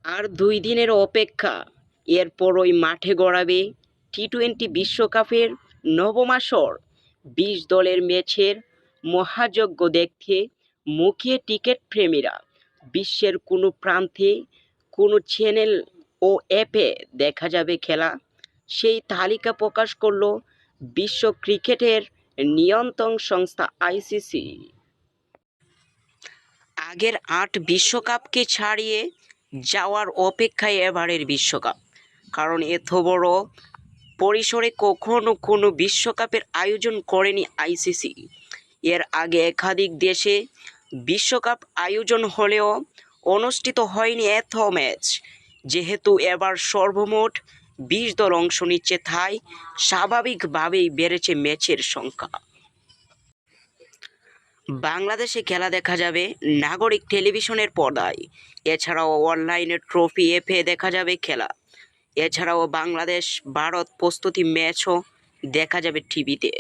আর ২ দিনের অপেক্ষা, এরপরই মাঠে গড়াবে টি-টোয়েন্টি বিশ্বকাপের নবম আসর। ২০ দলের ম্যাচের মহাযজ্ঞ দেখতে মুখিয়ে টিকিট প্রেমীরা। বিশ্বের কোনো প্রান্তে, কোনো চ্যানেল ও অ্যাপে দেখা যাবে খেলা, সেই তালিকা প্রকাশ করল বিশ্ব ক্রিকেটের নিয়ন্ত্রণ সংস্থা আইসিসি। আগের ৮ বিশ্বকাপকে ছাড়িয়ে যাওয়ার অপেক্ষায় এবারের বিশ্বকাপ। কারণ এত বড় পরিসরে কখনো কোনো বিশ্বকাপের আয়োজন করেনি আইসিসি। এর আগে একাধিক দেশে বিশ্বকাপ আয়োজন হলেও অনুষ্ঠিত হয়নি এত ম্যাচ। যেহেতু এবার সর্বমোট ২০ দল অংশ নিচ্ছে, তাই স্বাভাবিকভাবেই বেড়েছে ম্যাচের সংখ্যা। বাংলাদেশে খেলা দেখা যাবে নাগরিক টেলিভিশনের পর্দায়। এছাড়াও অনলাইনে ট্রফি অ্যাপে দেখা যাবে খেলা। এছাড়াও বাংলাদেশ ভারত প্রস্তুতি ম্যাচও দেখা যাবে টিভিতে।